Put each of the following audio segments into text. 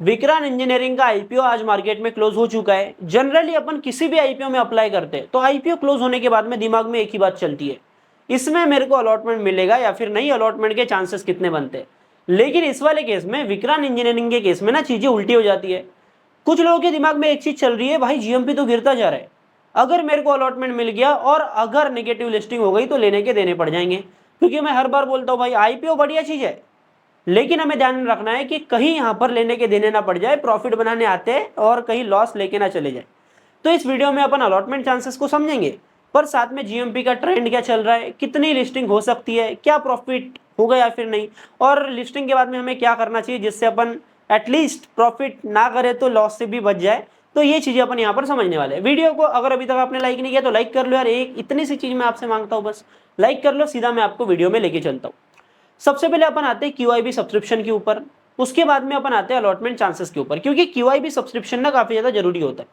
Vikrant engineering का IPO आज market में क्लोज हो चुका है। जनरली अपन किसी भी आईपीओ में अप्लाई करते हैं तो आईपीओ क्लोज होने के बाद में दिमाग में एक ही बात चलती है, इसमें मेरे को अलॉटमेंट मिलेगा या फिर नहीं, अलॉटमेंट के चांसेस कितने बनते हैं। लेकिन इस वाले केस में, विक्रांत इंजीनियरिंग के केस में ना, चीजें उल्टी हो जाती है। कुछ लोगों के दिमाग में एक चीज चल रही है, भाई जीएमपी तो गिरता जा रहा है, अगर मेरे को अलॉटमेंट मिल गया और अगर नेगेटिव लिस्टिंग हो गई तो लेने के देने पड़ जाएंगे। क्योंकि मैं हर बार बोलता हूं भाई आईपीओ बढ़िया चीज है, लेकिन हमें ध्यान में रखना है कि कहीं यहां पर लेने के देने ना पड़ जाए, प्रॉफिट बनाने आते और कहीं लॉस लेके ना चले जाए। तो इस वीडियो में अपन अलॉटमेंट चांसेस को समझेंगे, पर साथ में जीएमपी का ट्रेंड क्या चल रहा है, कितनी लिस्टिंग हो सकती है, क्या प्रॉफिट होगा या फिर नहीं, और लिस्टिंग के बाद में हमें क्या करना चाहिए जिससे अपन एटलीस्ट प्रॉफिट ना करे तो लॉस से भी बच जाए। तो ये चीजें अपन यहाँ पर समझने वाले हैं। वीडियो को अगर अभी तक आपने लाइक नहीं किया तो लाइक कर लो यार, एक इतनी सी चीज मैं आपसे मांगता हूँ, बस लाइक कर लो, सीधा मैं आपको वीडियो में लेके चलता हूँ। सबसे पहले अपन आते हैं क्यूआईबी सब्सक्रिप्शन के ऊपर, उसके बाद में अपन आते हैं अलॉटमेंट चांसेस के ऊपर, क्योंकि क्यूआईबी सब्सक्रिप्शन ना काफी ज्यादा जरूरी होता है।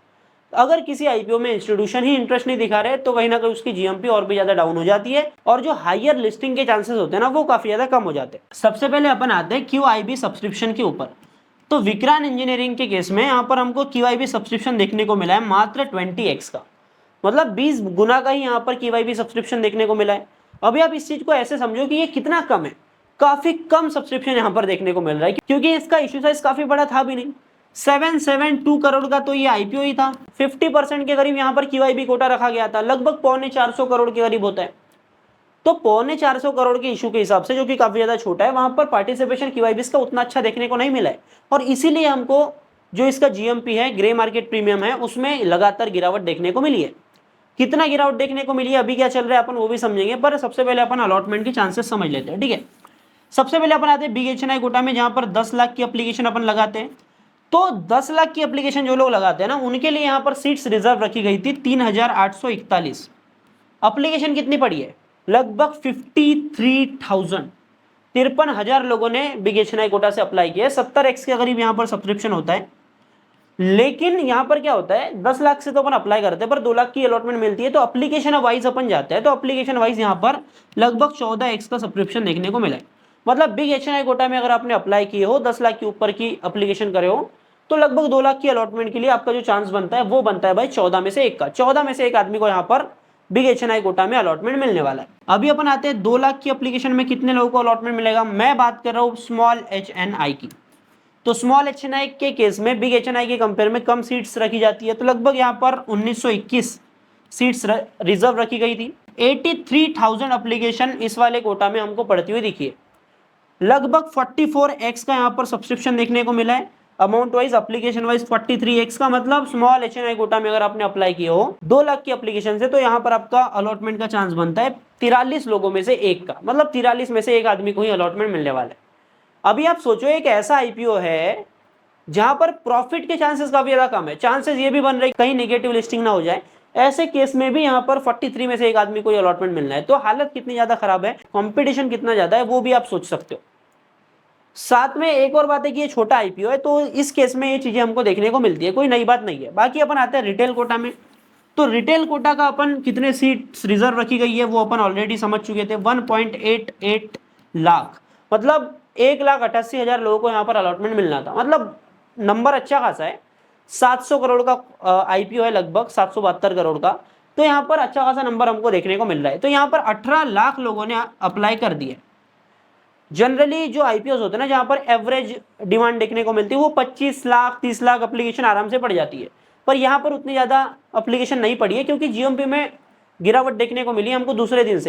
अगर किसी आईपीओ में इंस्टीट्यूशन ही इंटरेस्ट नहीं दिखा रहे तो कहीं ना कहीं उसकी जीएमपी और भी ज्यादा डाउन हो जाती है और जो हायर लिस्टिंग के चांसेस होते हैं ना वो काफी ज्यादा कम हो जाते हैं। सबसे पहले अपन आते हैं क्यूआईबी सब्सक्रिप्शन के ऊपर। तो विक्रांत इंजीनियरिंग के केस में यहाँ पर हमको क्यूआईबी सब्सक्रिप्शन देखने को मिला है मात्र 20x का, मतलब 20 गुना का ही यहाँ पर क्यूआईबी सब्सक्रिप्शन देखने को मिला है। अभी आप इस चीज को ऐसे समझो कि ये कितना कम है, काफी कम सब्सक्रिप्शन यहाँ पर देखने को मिल रहा है, क्योंकि इसका इश्यू साइज काफी बड़ा था भी नहीं। 772 करोड़ का तो ये आईपीओ ही था। 50% के करीब यहाँ पर क्यूआईबी कोटा रखा गया था, लगभग 325 करोड़ के करीब होता है। तो 325 करोड़ के इशू के हिसाब से, जो कि काफी ज्यादा छोटा है, वहां पर पार्टिसिपेशन क्यूआईबी का उतना अच्छा देखने को नहीं मिला है। और इसीलिए हमको जो इसका जीएमपी है, ग्रे मार्केट प्रीमियम है, उसमें लगातार गिरावट देखने को मिली है। कितना गिरावट देखने को मिली है, अभी क्या चल रहा है अपन वो भी समझेंगे, पर सबसे पहले अपन अलॉटमेंट के चांसेस समझ लेते हैं, ठीक है। सबसे पहले अपन आते हैं बिग एचएनआई कोटा में, जहां पर 10 लाख की एप्लीकेशन अपन लगाते हैं। तो 10 लाख की एप्लीकेशन जो लोग लगाते हैं ना, उनके लिए यहाँ पर सीट्स रिजर्व रखी गई थी 3841। एप्लीकेशन कितनी पड़ी है, लगभग 53,000, 53,000 लोगों ने बिग एचएनआई कोटा से अप्लाई किया है। 70x के करीब यहाँ पर सब्सक्रिप्शन होता है। लेकिन यहाँ पर क्या होता है, 10 लाख से तो अपन अप्लाई करते हैं, पर 2 लाख की अलॉटमेंट मिलती है, तो एप्लीकेशन वाइज अपन जाते हैं, तो एप्लीकेशन वाइज यहाँ पर लगभग 14x का सब्सक्रिप्शन देखने को मिला है। मतलब बिग एचएनआई कोटा में अगर आपने अप्लाई किए हो, 10 लाख के ऊपर की एप्लीकेशन करे हो, तो लगभग 2 लाख की अलॉटमेंट के लिए आपका जो चांस बनता है वो बनता है भाई 14 में से 1 का। 14 में से 1 आदमी को यहाँ पर बिग एचएनआई कोटा में अलॉटमेंट मिलने वाला है। अभी अपन आते हैं 2 लाख की एप्लीकेशन में कितने लोगों को अलॉटमेंट मिलेगा। मैं बात कर रहा हूँ स्मॉल एचएनआई की। तो स्मॉल एचएनआई के केस में बिग एचएनआई के कंपेयर में कम सीट्स रखी जाती है, तो लगभग यहाँ पर 1921 सीट्स रिजर्व रखी गई थी। 83,000 एप्लीकेशन इस वाले कोटा में हमको पड़ती हुई दिखी है। लगभग 44x का यहाँ पर सब्सक्रिप्शन देखने को मिला है। Amount wise, application wise 43x का, मतलब स्मॉल एचएनआई कोटा में अगर आपने अप्लाई किया हो 2 लाख की एप्लीकेशन से, तो यहाँ पर आपका अलॉटमेंट का चांस बनता है 43 लोगों में से 1 का, मतलब 43 में से 1 आदमी को ही अलॉटमेंट मिलने वाला है। अभी आप सोचो, एक ऐसा आईपीओ है जहां पर प्रॉफिट के चांसेस काफी ज्यादा कम है, चांसेस ये भी बन रहे कहीं नेगेटिव लिस्टिंग ना हो जाए, ऐसे केस में भी यहाँ पर 43 में से 1 आदमी को अलॉटमेंट मिलना है, तो हालत कितनी ज्यादा खराब है, कंपटीशन कितना ज्यादा है, वो भी आप सोच सकते हो। साथ में एक और बात है कि ये छोटा आईपीओ है, तो इस केस में ये चीजें हमको देखने को मिलती है, कोई नई बात नहीं है। बाकी अपन आते हैं रिटेल कोटा में। तो रिटेल कोटा का अपन कितने सीट्स रिजर्व रखी गई है वो अपन ऑलरेडी समझ चुके थे, 1.88 लाख, मतलब 1,88,000 लोगों को यहाँ पर अलॉटमेंट मिलना था। मतलब नंबर अच्छा खासा है। 700 करोड़ का आईपीओ है, लगभग 772 करोड़ का, तो यहाँ पर अच्छा खासा नंबर हमको देखने को मिल रहा है। तो यहाँ पर 18 लाख लोगों ने अप्लाई कर दिए। जनरली जो आईपीओ होते हैं ना, जहां पर एवरेज डिमांड देखने को मिलती है वो 25 लाख 30 लाख एप्लीकेशन आराम से पड़ जाती है, पर यहाँ पर उतनी ज्यादा एप्लीकेशन नहीं पड़ी है, क्योंकि जीएमपी में गिरावट देखने को मिली हमको दूसरे दिन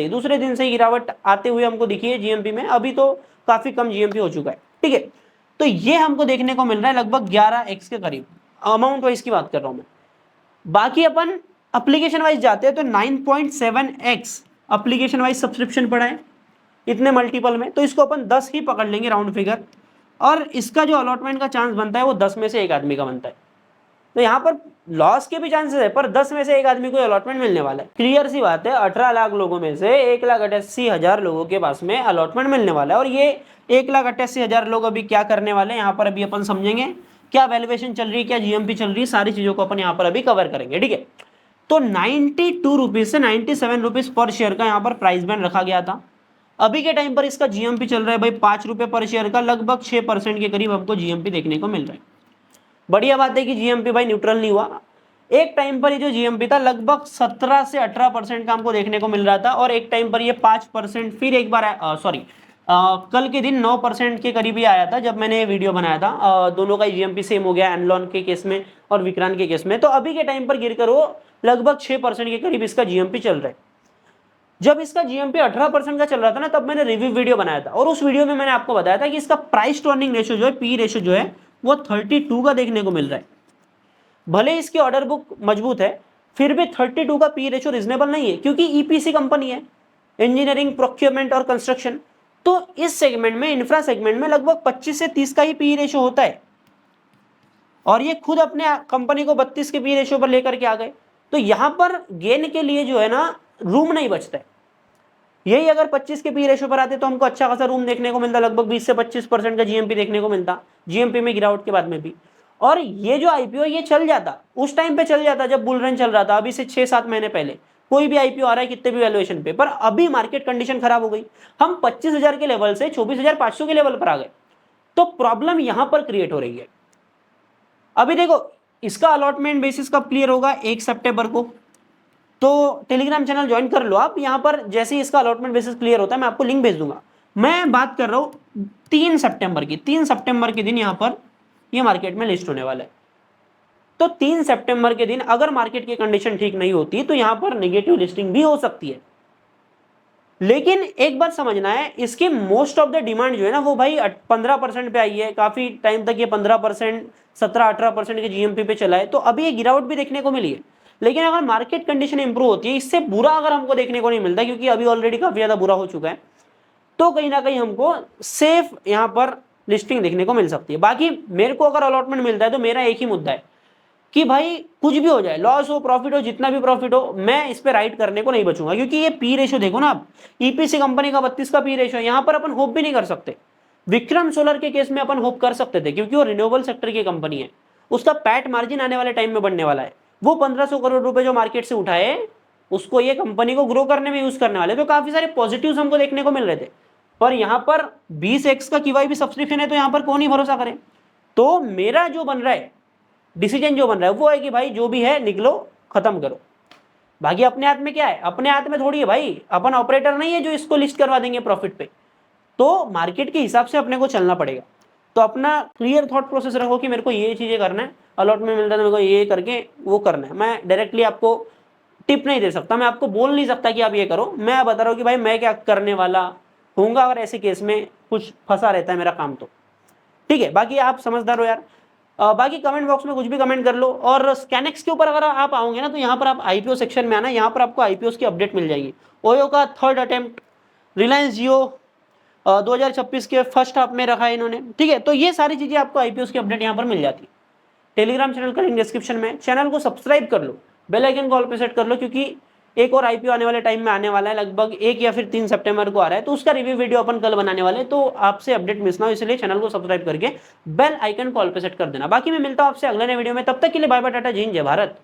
से ही गिरावट आते हुए हमको दिखी है जीएमपी में। अभी तो काफी कम जीएमपी हो चुका है, ठीक है। तो ये हमको देखने को मिल रहा है लगभग 11x के करीब, अमाउंट वाइज की बात कर रहा हूं मैं। बाकी अपन एप्लीकेशन वाइज जाते हैं तो 9.7x एप्लीकेशन वाइज सब्सक्रिप्शन पड़ा है इतने मल्टीपल में, तो इसको अपन 10 ही पकड़ लेंगे राउंड फिगर, और इसका जो अलॉटमेंट का चांस बनता है वो 10 में से 1 आदमी का बनता है। तो यहाँ पर लॉस के भी चांसेस है, पर 10 में से 1 आदमी को अलॉटमेंट मिलने वाला है। क्लियर सी बात है, 18 लाख लोगों में से 1,88,000 लोगों के पास में अलॉटमेंट मिलने वाला है, और ये 1,88,000 लोग अभी क्या करने वाले हैं यहाँ पर अभी अपन समझेंगे। क्या वैल्यूएशन चल रही है, क्या जीएमपी चल रही है, सारी चीजों को अपन यहाँ पर अभी कवर करेंगे, ठीक है। तो 92 रुपीज से 97 रुपीज पर शेयर का यहाँ पर प्राइस बैंड रखा गया था। अभी के टाइम पर इसका जीएमपी चल रहा है भाई 5 रुपए पर शेयर का, लगभग 6% के करीब हमको जीएमपी देखने को मिल रहा है। बढ़िया बात है कि जीएमपी भाई न्यूट्रल नहीं हुआ। एक टाइम पर ये जो जीएमपी था लगभग 17 से 18% का हमको देखने को मिल रहा था, और एक टाइम पर ये 5%, फिर एक बार सॉरी कल के दिन 9% के करीब ही आया था जब मैंने वीडियो बनाया था। दोनों का जीएमपी सेम हो गया, एनलॉन के केस में और विक्रांत के केस में। तो अभी के टाइम पर गिरकर वो लगभग 6% के करीब इसका जीएमपी चल रहा है। जब इसका जीएमपी 18% का चल रहा था ना, तब मैंने रिव्यू वीडियो बनाया था, और उस वीडियो में मैंने आपको बताया था कि इसका प्राइस टू अर्निंग रेशियो जो है, पी रेशियो जो है, वो 32 का देखने को मिल रहा है। भले इसकी ऑर्डर बुक मजबूत है, फिर भी 32 का पी रेशियो रिजनेबल नहीं है, क्योंकि ईपीसी कंपनी है, इंजीनियरिंग, प्रोक्योरमेंट और कंस्ट्रक्शन। तो इस सेगमेंट में, इंफ्रा सेगमेंट में लगभग 25 से 30 का ही पी रेशियो होता है, और ये खुद अपने कंपनी को 32 के पी रेशियो पर लेकर के आ गए। तो यहां पर गेन के लिए जो है ना, रूम नहीं बचता है। यही अगर 25 के पी रेशियो पर आते तो हमको अच्छा खासा रूम देखने को मिलता, लगभग 20 से 25% का जीएमपी देखने को मिलता, जीएमपी में गिरावट के बाद में भी। और ये जो आईपीओ ये चल जाता, उस टाइम पे चल जाता जब बुल रन चल रहा था, अभी से 6-7 महीने पहले कोई भी आईपीओ आ रहा है कितने भी वैल्यूएशन पे। पर अभी मार्केट कंडीशन खराब हो गई, हम 25,000 के लेवल से 24,500 के लेवल पर आ गए। तो प्रॉब्लम यहां पर क्रिएट हो रही है। अभी देखो, इसका अलॉटमेंट बेसिस कब क्लियर होगा? 1 सितंबर को। तो टेलीग्राम चैनल ज्वाइन कर लो आप। यहां पर जैसे ही इसका अलॉटमेंट बेसिस क्लियर होता है, मैं आपको लिंक भेज दूंगा। मैं बात कर रहा हूं 3 सितंबर की। 3 सितंबर के दिन यहां पर ये मार्केट में लिस्ट होने वाला है। तो 3 सितंबर के दिन अगर मार्केट की कंडीशन ठीक नहीं होती तो यहां पर नेगेटिव लिस्टिंग भी हो सकती है। लेकिन एक बात समझना है, इसकी मोस्ट ऑफ द डिमांड जो है ना, वो भाई 15% पे आई है। काफी टाइम तक ये 15%, 17-18% के जीएमपी पे चला है। तो अभी ये गिरावट भी देखने को मिली है। लेकिन अगर मार्केट कंडीशन इंप्रूव होती है, इससे बुरा अगर हमको देखने को नहीं मिलता, क्योंकि अभी ऑलरेडी काफी ज्यादा बुरा हो चुका है, तो कहीं ना कहीं हमको सेफ यहां पर लिस्टिंग देखने को मिल सकती है। बाकी मेरे को अगर अलॉटमेंट मिलता है तो मेरा एक ही मुद्दा है कि भाई कुछ भी हो जाए, लॉस हो, प्रॉफिट हो, जितना भी प्रॉफिट हो, मैं इस पे राइट करने को नहीं बचूंगा। क्योंकि ये पी रेशियो देखो ना आप, ईपीसी कंपनी का 32 का पी रेशियो है। यहां पर अपन होप भी नहीं कर सकते। विक्रम सोलर के केस में अपन होप कर सकते थे, क्योंकि वो रिन्यूएबल सेक्टर की कंपनी है, उसका पैट मार्जिन आने वाले टाइम में बढ़ने वाला है। वो 1500 करोड़ रुपए जो मार्केट से उठाए, उसको ये कंपनी को ग्रो करने में यूज करने वाले। तो काफी सारे पॉजिटिव्स हमको देखने को मिल रहे थे। पर यहां पर 20x का QIP सब्सक्रिप्शन है, तो यहां पर कौन ही भरोसा करे। तो मेरा जो बन रहा है डिसीजन, जो बन रहा है वो है कि भाई जो भी है निकलो, खत्म करो। बाकी अपने हाथ में क्या है? अपने हाथ में थोड़ी है भाई, अपन ऑपरेटर नहीं है जो इसको लिस्ट करवा देंगे प्रॉफिट पे। तो मार्केट के हिसाब से अपने को चलना पड़ेगा। तो अपना क्लियर थॉट प्रोसेस रखो कि मेरे को ये चीजें करना है, अलॉटमेंट मिलता है तो मेरे को ये करके वो करना है। मैं डायरेक्टली आपको टिप नहीं दे सकता, मैं आपको बोल नहीं सकता कि आप ये करो। मैं बता रहा हूँ कि भाई मैं क्या करने वाला हूँगा अगर ऐसे केस में कुछ फंसा रहता है मेरा काम तो। ठीक है, बाकी आप समझदार हो यार। बाकी कमेंट बॉक्स में कुछ भी कमेंट कर लो। और स्कैनेक्स के ऊपर अगर आप आओगे ना, तो यहाँ पर आप आईपीओ सेक्शन में आना, यहाँ पर आपको आईपीओ की अपडेट मिल जाएगी। ओयो का 3rd अटेम्प्ट, रिलायंस जियो 2026 के फर्स्ट हाफ में रखा है इन्होंने। ठीक है, तो ये सारी चीजें आपको आईपीओ की अपडेट यहाँ पर मिल जाती है। टेलीग्राम चैनल का लिंक डिस्क्रिप्शन में। चैनल को सब्सक्राइब कर लो, बेल आइकन को ऑल पे सेट कर लो, क्योंकि एक और आईपीओ आने वाले टाइम में आने वाला है, लगभग 1 या फिर 3 सितंबर को आ रहा है। तो उसका रिव्यू वीडियो अपन कल बनाने वाले हैं। तो आपसे अपडेट मिस ना हो, इसलिए चैनल को सब्सक्राइब करके बेल आइकन को ऑल पे सेट कर देना। बाकी मैं मिलता हूं आपसे अगले नए वीडियो में। तब तक के लिए बाय बाय, टाटा, जय हिंद, जय भारत।